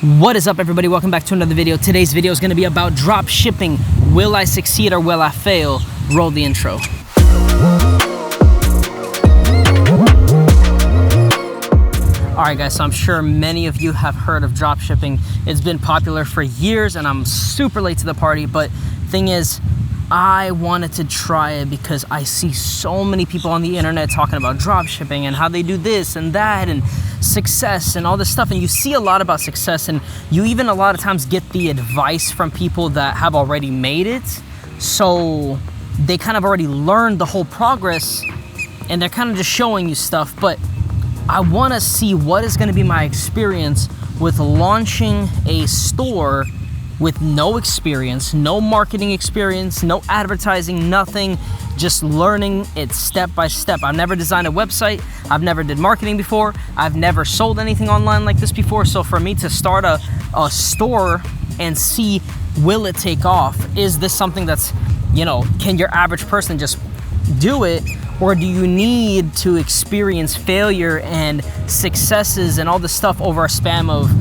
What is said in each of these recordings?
What is up, everybody? Welcome back to another video. Today's video is going to be about drop shipping. Will I succeed or will I fail? Roll the intro. Alright guys, so I'm sure many of you have heard of drop shipping. It's been popular for years and I'm super late to the party, but thing is, I wanted to try it because I see so many people on the internet talking about drop shipping and how they do this and that and success and all this stuff, and you see a lot about success, and you even a lot of times get the advice from people that have already made it, so they kind of already learned the whole progress and they're kind of just showing you stuff. But I want to see what is going to be my experience with launching a store with no experience, no marketing experience, no advertising, nothing, just learning it step by step. I've never designed a website. I've never did marketing before. I've never sold anything online like this before. So for me to start a store and see, will it take off? Is this something that's, can your average person just do it? Or do you need to experience failure and successes and all this stuff over a span of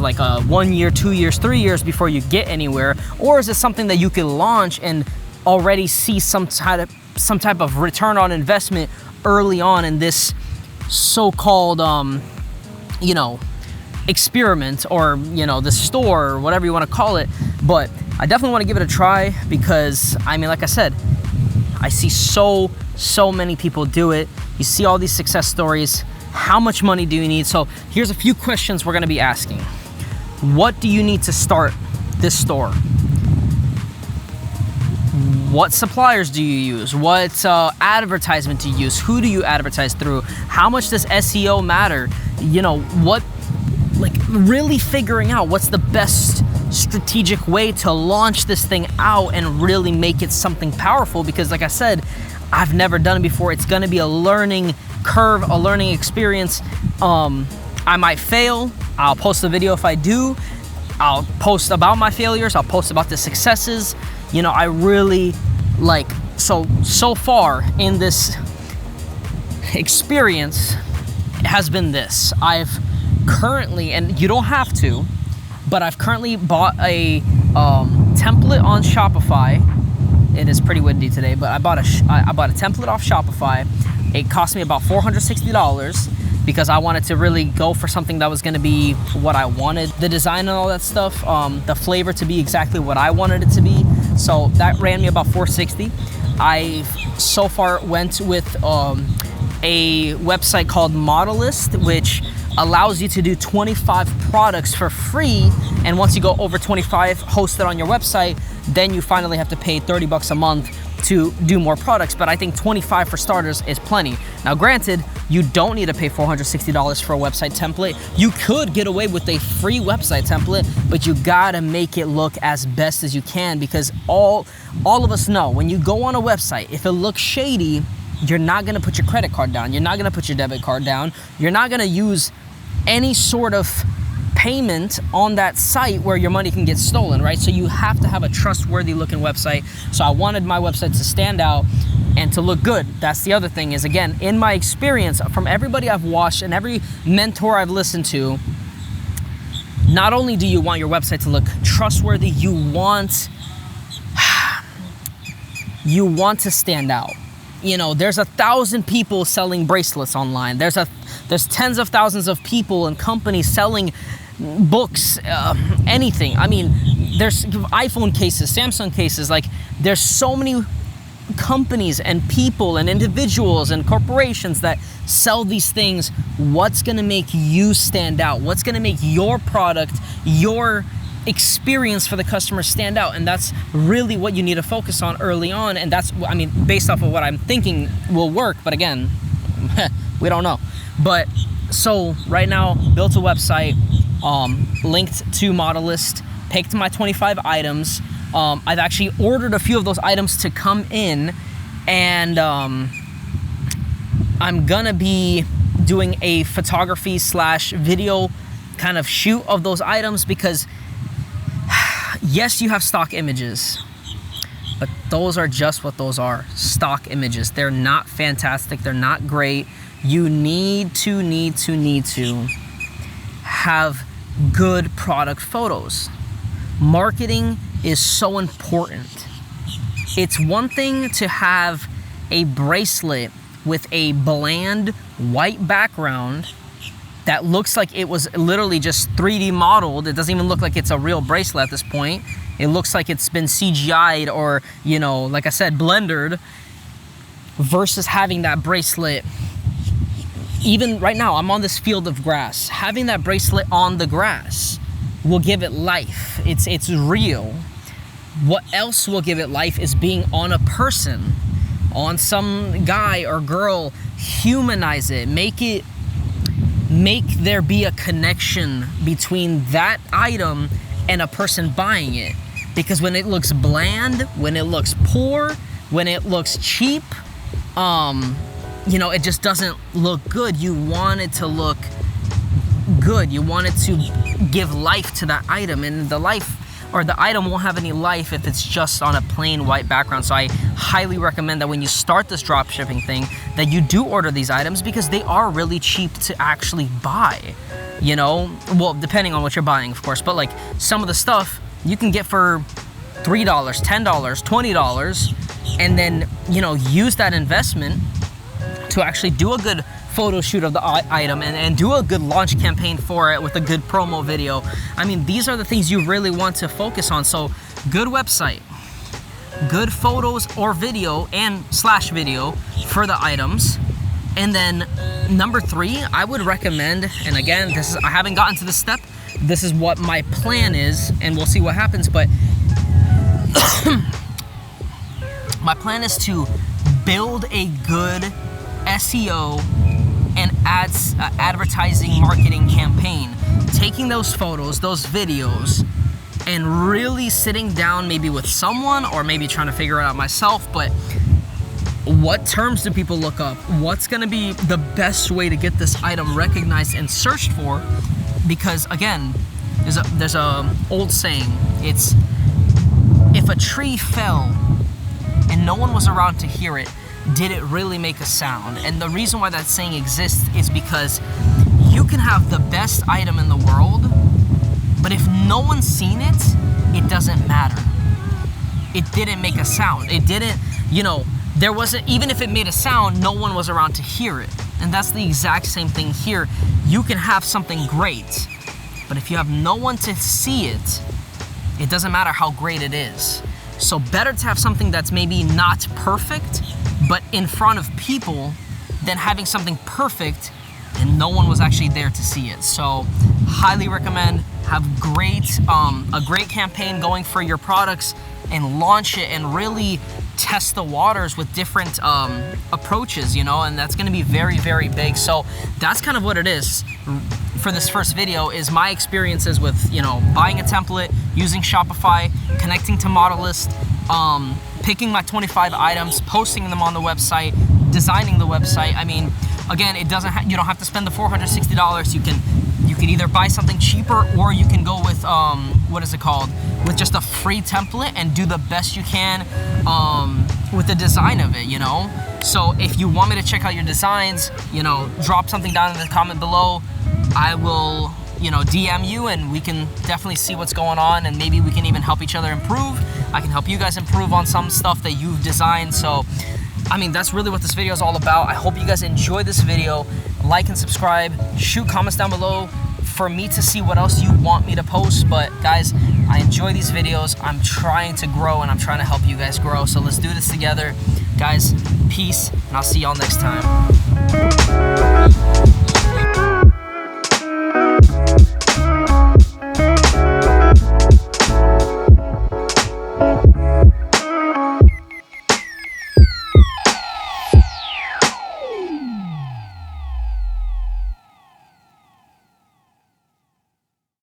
like 1 year, 2 years, 3 years before you get anywhere? Or is it something that you can launch and already see some type of return on investment early on in this so-called experiment, or the store, or whatever you want to call it? But I definitely want to give it a try because, like I said, I see so many people do it. You see all these success stories. How much money do you need? So here's a few questions we're going to be asking. What do you need to start this store? What suppliers do you use? What advertisement do you use? Who do you advertise through? How much does SEO matter? Really figuring out what's the best strategic way to launch this thing out and really make it something powerful. Because like I said, I've never done it before. It's going to be a learning curve, a learning experience. I might fail. I'll post a video if I do. I'll post about my failures. I'll post about the successes. I really so far in this experience has been this. I've currently, and you don't have to, but I've currently bought a template on Shopify. It is pretty windy today, but I bought a template off Shopify. It cost me about $460 because I wanted to really go for something that was going to be what I wanted, the design and all that stuff, the flavor to be exactly what I wanted it to be. So that ran me about $460. I so far went with a website called Modellist, which allows you to do 25 products for free, and once you go over 25 hosted on your website, then you finally have to pay $30 a month to do more products. But I think 25 for starters is plenty. Now granted, you don't need to pay $460 for a website template. You could get away with a free website template, but you gotta make it look as best as you can, because all of us know when you go on a website, if it looks shady, you're not gonna put your credit card down, you're not gonna put your debit card down, you're not gonna use any sort of payment on that site where your money can get stolen, right? So you have to have a trustworthy looking website. So I wanted my website to stand out and to look good. That's the other thing, is again, in my experience from everybody I've watched and every mentor I've listened to, not only do you want your website to look trustworthy, you want to stand out. There's 1,000 people selling bracelets online. There's tens of thousands of people and companies selling books, anything. There's iPhone cases, Samsung cases. There's so many companies and people and individuals and corporations that sell these things. What's going to make you stand out? What's going to make your product, your experience for the customer stand out? And that's really what you need to focus on early on. And that's, based off of what I'm thinking will work. But again, we don't know. But so right now, built a website, linked to Modellist, picked my 25 items. I've actually ordered a few of those items to come in, and I'm gonna be doing a photography / video kind of shoot of those items, because yes, you have stock images, but those are just what those are, stock images. They're not fantastic, they're not great. You need to have good product photos. Marketing is so important. It's one thing to have a bracelet with a bland white background that looks like it was literally just 3D modeled. It doesn't even look like it's a real bracelet at this point. It looks like it's been CGI'd or, you know, like I said, blendered, versus having that bracelet. Even right now, I'm on this field of grass. Having that bracelet on the grass will give it life. It's real. What else will give it life is being on a person, on some guy or girl. Humanize it. Make there be a connection between that item and a person buying it. Because when it looks bland, when it looks poor, when it looks cheap, you know, it just doesn't look good. You want it to look good. You want it to give life to that item, and the item won't have any life if it's just on a plain white background. So I highly recommend that when you start this drop shipping thing, that you do order these items, because they are really cheap to actually buy, you know? Well, depending on what you're buying, of course, but like some of the stuff you can get for $3, $10, $20, and then, you know, use that investment to actually do a good photo shoot of the item and do a good launch campaign for it with a good promo video. I mean, these are the things you really want to focus on. So good website, good photos or video and / video for the items. And then number 3, I would recommend, and again, I haven't gotten to this step. This is what my plan is, and we'll see what happens. But my plan is to build a good SEO and advertising marketing campaign, taking those photos, those videos, and really sitting down maybe with someone, or maybe trying to figure it out myself. But what terms do people look up? What's going to be the best way to get this item recognized and searched for? Because again, there's a old saying. It's, if a tree fell and no one was around to hear it, did it really make a sound? And the reason why that saying exists is because you can have the best item in the world, but if no one's seen it, it doesn't matter. It didn't make a sound. It didn't, you know, there wasn't, even if it made a sound, no one was around to hear it. And that's the exact same thing here. You can have something great, but if you have no one to see it, it doesn't matter how great it is. So better to have something that's maybe not perfect, but in front of people, than having something perfect and no one was actually there to see it. So highly recommend, have a great campaign going for your products, and launch it and really test the waters with different approaches, you know, and that's going to be very, very big. So that's kind of what it is for this first video, is my experiences with, you know, buying a template, using Shopify, connecting to Modellist, picking my 25 items, posting them on the website, designing the website. I mean, again, it doesn't you don't have to spend the $460. You can either buy something cheaper, or you can go with what is it called, with just a free template and do the best you can with the design of it, you know. So if you want me to check out your designs, you know, drop something down in the comment below. I will, you know, DM you, and we can definitely see what's going on, and maybe we can even help each other improve. I can help you guys improve on some stuff that you've designed. So I mean, that's really what this video is all about. I hope you guys enjoyed this video. Like and subscribe, shoot comments down below for me to see what else you want me to post. But guys, I enjoy these videos. I'm trying to grow, and I'm trying to help you guys grow. So let's do this together. Guys, peace, and I'll see y'all next time.